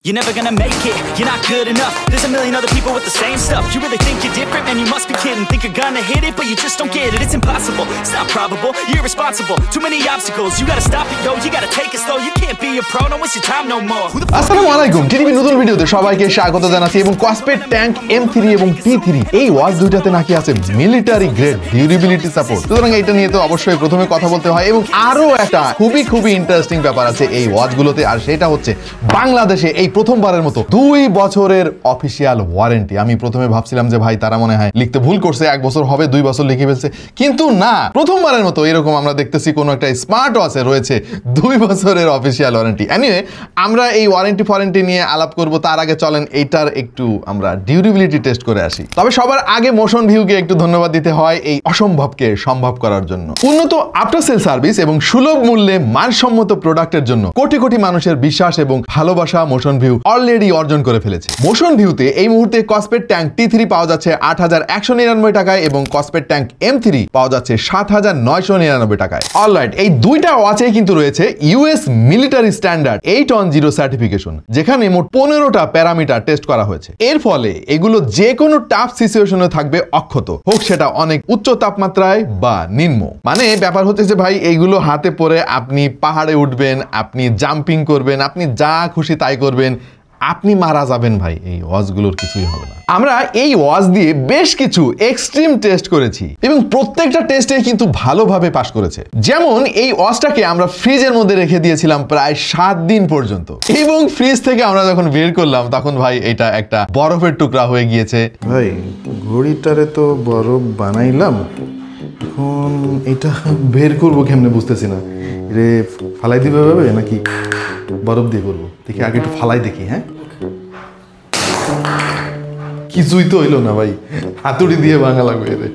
You're never gonna make it, you're not good enough. There's a million other people with the same stuff. You really think you're different? Man, you must be kidding. Think you're gonna hit it, but you just don't get it. It's impossible, it's not probable, you're irresponsible. Too many obstacles, you gotta stop it, yo. You gotta take it slow, you can't be a pro, don't waste your time no more. আসসালামু আলাইকুম, TV নতুন ভিডিওতে সবাইকে স্বাগত জানাচ্ছি। এবং কসপেট tank M3 এবং T3 এই ওয়াচ দুইটাতে নাকি আছে মিলিটারি গ্রেড ডিউরেবিলিটি সাপোর্ট। সুতরাং এটা নিয়ে তো অবশ্যই প্রথমে কথা বলতে হয়। এবং আরো একটা খুবই ইন্টারেস্টিং ব্যাপার আছে এই ওয়াচগুলোতে, আর সেটা হচ্ছে বাংলাদেশে এই প্রথমবারের মতো 2 বছরের অফিসিয়াল ওয়ারেন্টি। আমি প্রথমে ভাবছিলাম যে ভাই তারা মনে হয় লিখতে ভুল করছে, 1 বছর হবে 2 বছর লিখে ফেলছে, কিন্তু না, প্রথমবারের মতো এরকম আমরা দেখতেছি কোনো একটা স্মার্ট ওয়াচে রয়েছে 2 বছরের অফিসিয়াল ওয়ারেন্টি। এনিওয়ে, আমরা এই ওয়ারেন্টি নিয়ে আলাপ করব। তার আগে চলেন এইটার একটু আমরা ডিউরেবিলিটি টেস্ট করে আসি। তবে সবার আগে মোশন ভিউকে একটু ধন্যবাদ দিতে হয় এই অসম্ভবকে সম্ভব করার জন্য। উন্নত আফটার সেল সার্ভিস এবং সুলভ মূল্যে মানসম্মত প্রোডাক্টের জন্য কোটি কোটি মানুষের বিশ্বাস এবং ভালোবাসা মোশন ভিউ অলরেডি অর্জন করে ফেলেছে। মোশন ভিউতে এই মুহূর্তে কসপেট ট্যাঙ্ক T3 পাওয়া যাচ্ছে ৮১৯৯ টাকায় এবং কসপেট ট্যাঙ্ক M3 পাওয়া যাচ্ছে ৭৯৯৯ টাকায়। অলরাইট, এই দুইটা ওয়াচেই কিন্তু রয়েছে US মিলিটারি স্ট্যান্ডার্ড 810 সার্টিফিকেশন, যেখানে মোট 15টা প্যারামিটার টেস্ট করা হয়েছে। এর ফলে এগুলো যে কোনো টাফ সিচুয়েশনে থাকবে অক্ষত, হোক সেটা অনেক উচ্চ তাপমাত্রায় বা নিম্ন। মানে ব্যাপার হচ্ছে যে ভাই এইগুলো হাতে পরে আপনি পাহাড়ে উঠবেন, আপনি জাম্পিং করবেন, আপনি যা খুশি তাই করবেন, আপনি মারা যাবেন ভাই, এই ওয়াচগুলোর কিছুই হবে না। আমরা এই ওয়াচ দিয়ে বেশ কিছু এক্সট্রিম টেস্ট করেছি এবং প্রত্যেকটা টেস্টে কিন্তু ভালোভাবে পাস করেছে। যেমন এই ওয়াচটাকে আমরা ফ্রিজের মধ্যে রেখে দিয়েছিলাম প্রায় 7 দিন পর্যন্ত, এবং ফ্রিজ থেকে আমরা যখন বের করলাম তখন ভাই এটা একটা বরফের টুকরা হয়ে গিয়েছে। ভাই ঘড়িটারে তো বরফ বানাইলাম, এখন এটা বের করবো কেমনে বুঝতেছি না। রে ফালাই দিবে ভাবে নাকি বরফ দিয়ে করবো? দেখি আগে একটু ফালাই দেখি। হ্যাঁ, কিছুই তো হইলো না ভাই, হাতুড়ি দিয়ে ভাঙা লাগবে রে।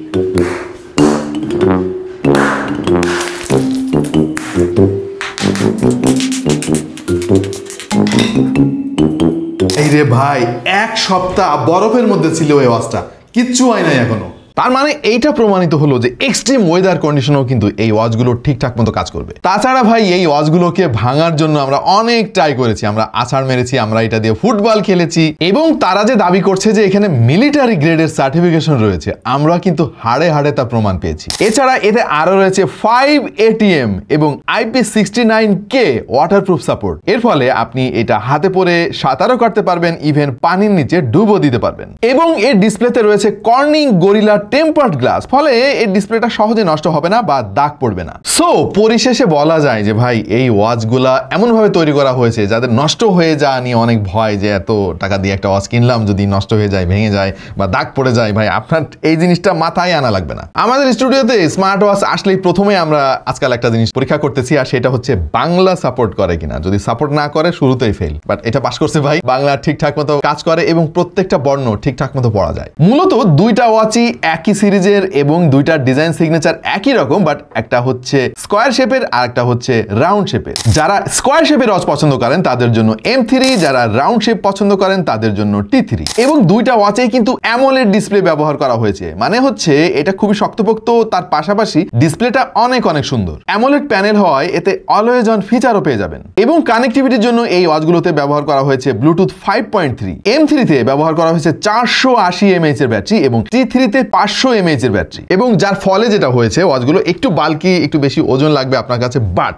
এই রে ভাই, 1 সপ্তাহ বরফের মধ্যে ছিল এই ওয়াচটা, কিচ্ছু হয় নাই এখনো। তার মানে এইটা প্রমাণিত হলো যে এক্সট্রিম ওয়েদার কন্ডিশনেও কিন্তু এই ওয়াচগুলো ঠিকঠাক মতো কাজ করবে। তাছাড়া ভাই এই ওয়াচগুলোকে ভাঙার জন্য আমরা অনেক ট্রাই করেছি, আমরা আছাড় মেরেছি, আমরা এটা দিয়ে ফুটবল খেলেছি, এবং তারা যে দাবি করছে যে এখানে মিলিটারি গ্রেডের সার্টিফিকেশন রয়েছে, আমরা কিন্তু হাড়ে হাড়ে তা প্রমাণ পেয়েছি। এছাড়া এতে আরো রয়েছে 5 ATM এবং IP69K ওয়াটারপ্রুফ সাপোর্ট। এর ফলে আপনি এটা হাতে পরে সাঁতারও কাটতে পারবেন, ইভেন পানির নিচে ডুবও দিতে পারবেন। এবং এর ডিসপ্লেতে রয়েছে কর্নিং গরিলা টেম্পার্ড গ্লাস, ফলে এই ডিসপ্লেটা সহজে নষ্ট হবে না বা দাগ পড়বে না। সো পরিশেষে বলা যায় যে ভাই এই ওয়াচগুলা এমন ভাবে তৈরি করা হয়েছে যাদের নষ্ট হয়ে যাওয়া নিয়ে অনেক ভয়, যে এত টাকা দিয়ে একটা ওয়াচ কিনলাম, যদি নষ্ট হয়ে যায়, ভেঙে যায় বা দাগ পড়ে যায়, ভাই আপনার এই জিনিসটা মাথায় আনা লাগবে না। আমাদের স্টুডিওতে স্মার্ট ওয়াচ আসলেই প্রথমে আমরা আজকাল একটা জিনিস পরীক্ষা করতেছি, আর সেটা হচ্ছে বাংলা সাপোর্ট করে কিনা। যদি সাপোর্ট না করে শুরুতেই ফেল, বাট এটা পাস করছে ভাই, বাংলা ঠিকঠাক মতো কাজ করে এবং প্রত্যেকটা বর্ণ ঠিকঠাক মতো পড়া যায়। মূলত দুইটা ওয়াচই একই সিরিজের এবং দুইটার ডিজাইন সিগনেচার একই রকম, বাট একটা হচ্ছে স্কোয়ার শেপের আর একটা হচ্ছে রাউন্ড শেপের। যারা স্কোয়ার শেপের ওয়াচ পছন্দ করেন তাদের জন্য M3, যারা রাউন্ড শেপ পছন্দ করেন তাদের জন্য T3। এবং দুইটা ওয়াচেই কিন্তু অ্যামোলেড ডিসপ্লে ব্যবহার করা হয়েছে, মানে হচ্ছে এটা খুবই শক্তপোক্ত, তার পাশাপাশি ডিসপ্লেটা অনেক সুন্দর। অ্যামোলেড প্যানেল হওয়ায় এতে অলওয়েজ অন ফিচারও পেয়ে যাবেন। এবং কানেক্টিভিটির জন্য এই ওয়াচগুলোতে ব্যবহার করা হয়েছে ব্লুটুথ 5.3। M3 তে ব্যবহার করা হয়েছে 480 mAh এর ব্যাটারি এবং T3 তে 500 mAh এর ব্যাটারি। এবং যার ফলে যেটা হয়েছে, ওয়াচগুলো একটু বাল্কি, একটু বেশি ওজন লাগবে আপনার কাছে, বাট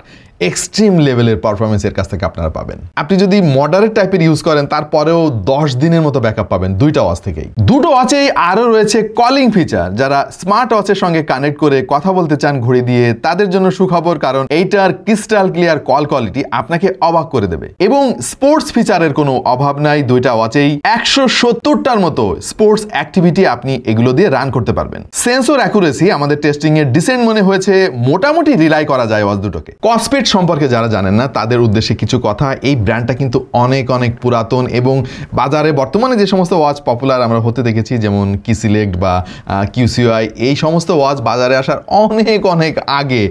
এক্সট্রিম লেভেলের পারফরমেন্সের কাছ থেকে আপনারা পাবেন। আপনি যদি মডারেট টাইপের ইউজ করেন তারপরেও 10 দিনের মতো ব্যাকআপ পাবেন দুইটা ওয়াচ থেকেই। দুটো ওয়াচেই আরও রয়েছে কলিং ফিচার। যারা স্মার্ট ওয়াচের সঙ্গে কানেক্ট করে কথা বলতে চান ঘড়ি দিয়ে, তাদের জন্য সুখবর, কারণ এইটার ক্রিস্টাল ক্লিয়ার কল কোয়ালিটি আপনাকে অবাক করে দেবে। এবং স্পোর্টস ফিচারের কোনো অভাব নাই, দুইটা ওয়াচেই 170টার মতো স্পোর্টস অ্যাক্টিভিটি আপনি এগুলো দিয়ে রান করতে পারবেন। সেন্সর অ্যাকুরেসি আমাদের টেস্টিং এর ডিসেন্ট মনে হয়েছে, মোটামুটি রিলাই করা যায় ওয়াচ দুটোকে। কসপেট সম্পর্কে যারা জানেন না তাদের উদ্দেশ্যে কিছু কথা। এই ব্র্যান্ডটা কিন্তু অনেক পুরাতন এবং বাজারে বর্তমানে যে সমস্ত ওয়াচ পপুলার আমরা হতে দেখেছি, যেমন কি সিলেক্ট বা QCI, এই সমস্ত ওয়াচ বাজারে আসার অনেক আগে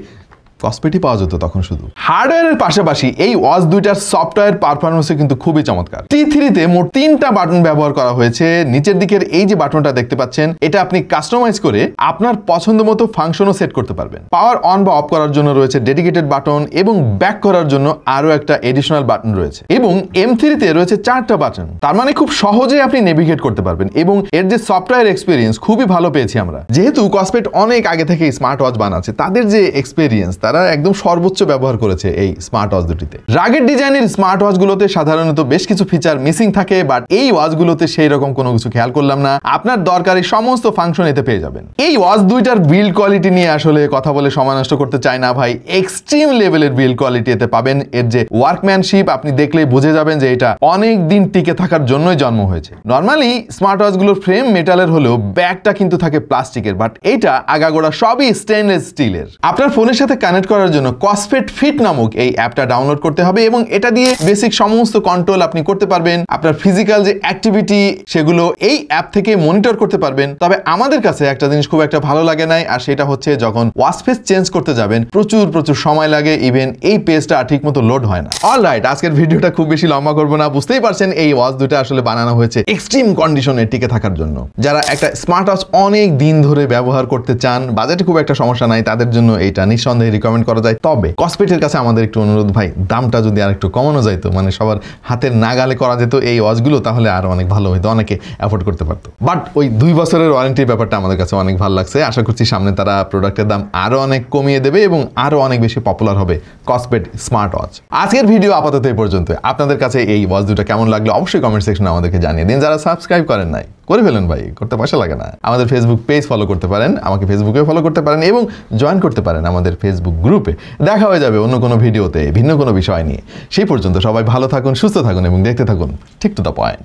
কসপেটই পাওয়া যেত তখন শুধু। হার্ডওয়্যারের পাশাপাশি এই ওয়াচ দুইটার সফটওয়্যার পারফরমেন্সও কিন্তু খুবই চমৎকার। T3-তে মোট 3টা বাটন ব্যবহার করা হয়েছে। নিচের দিকের এই যে বাটনটা দেখতে পাচ্ছেন, এটা আপনি কাস্টমাইজ করে আপনার পছন্দ মতো ফাংশনও সেট করতে পারবেন। পাওয়ার অন বা অফ করার জন্য রয়েছে ডেডিকেটেড বাটন এবং ব্যাক করার জন্য আরো একটা এডিশনাল বাটন রয়েছে। এবং M3-তে রয়েছে 4টা বাটন। তার মানে খুব সহজে আপনি নেভিগেট করতে পারবেন এবং এর যে সফটওয়্যার এক্সপেরিয়েন্স খুবই ভালো পেয়েছি আমরা। যেহেতু কসপেট অনেক আগে থেকে স্মার্ট ওয়াচ বানাচ্ছে, তাদের যে এক্সপেরিয়েন্স তারা একদম সর্বোচ্চ ব্যবহার করেছে এই স্মার্ট ওয়াচ দুটিতে। রাগেড ডিজাইনের স্মার্ট ওয়াচগুলোতে সাধারণত বেশ কিছু ফিচার মিসিং থাকে, বাট এই ওয়াচগুলোতে সেই রকম কোনো কিছু খেয়াল করলাম না। আপনার দরকারি সমস্ত ফাংশন এতে পেয়ে যাবেন। এই ওয়াচ দুইটার বিল্ড কোয়ালিটি নিয়ে আসলে কথা বলে সময় নষ্ট করতে চাই না ভাই। এক্সট্রিম লেভেলের বিল্ড কোয়ালিটি এতে পাবেন। এর যে ওয়ার্কম্যানশিপ আপনি দেখলেই বুঝে যাবেন যে এটা অনেক দিন টিকে থাকার জন্যই জন্ম হয়েছে। নর্মালি স্মার্ট ওয়াচগুলোর ফ্রেম মেটালের হলেও ব্যাকটা কিন্তু থাকে প্লাস্টিকের, বাট এটা আগাগোড়া সবই স্টেনলেস স্টিলের। আপনার ফোনের সাথে কানেক্ট করার জন্য কসপেট ফিট নামক এই অ্যাপটা ডাউনলোড করতে হবে এবং এটা দিয়ে বেসিক সমস্ত কন্ট্রোল আপনি করতে পারবেন। আপনার ফিজিক্যাল যে অ্যাক্টিভিটি সেগুলো এই অ্যাপ থেকে মনিটর করতে পারবেন। তবে আমাদের কাছে একটা জিনিস খুব একটা ভালো লাগে নাই, আর সেটা হচ্ছে যখন ওয়াচ ফেস চেঞ্জ করতে যাবেন প্রচুর সময় লাগে, ইভেন এই পেজটা ঠিক মতো লোড হয় না। অলরাইট, আজকের ভিডিওটা খুব বেশি লম্বা করবো না। বুঝতেই পারছেন এই ওয়াচ দুটো আসলে বানানো হয়েছে এক্সট্রিম কন্ডিশনে টিকে থাকার জন্য। যারা একটা স্মার্ট ওয়াচ অনেক দিন ধরে ব্যবহার করতে চান, বাজেটে খুব একটা সমস্যা নাই, তাদের জন্য এইটা নিঃসন্দেহে রিকমেন্ড করা যায়। তবে কসপেটের কাছে আমাদের একটু অনুরোধ ভাই, দামটা যদি আর একটু কমানো যাইতো, মানে সবার হাতের নাগালে করা যেত এই ওয়াচগুলো, তাহলে আরো অনেক ভালো হইতো, অনেকে অ্যাফোর্ড করতে পারতো। বাট ওই 2 বছরের ওয়ারেন্টির ব্যাপারটা আমাদের কাছে অনেক ভালো লাগছে। আশা করছি সামনে তারা প্রোডাক্টের দাম আরো অনেক কমিয়ে দেবে এবং আরো অনেক বেশি পপুলার হবে কসপেট স্মার্ট ওয়াচ। আজকের ভিডিও আপাতত এই পর্যন্ত। আপনাদের কাছে এই ওয়াচ দুটো কেমন লাগলো অবশ্যই কমেন্ট সেকশনে আমাদেরকে জানিয়ে দিন। যারা সাবস্ক্রাইব করেন নাই, করে ফেলেন ভাই, করতে পয়সা লাগে না। আমাদের ফেসবুক পেজ ফলো করতে পারেন, আমাকে ফেসবুকে ফলো করতে পারেন এবং জয়েন করতে পারেন আমাদের ফেসবুক গ্রুপে। দেখা হয়ে যাবে অন্য কোনো ভিডিওতে ভিন্ন কোনো বিষয় নিয়ে। সেই পর্যন্ত সবাই ভালো থাকুন, সুস্থ থাকুন এবং দেখতে থাকুন ঠিক টু দ্য পয়েন্ট।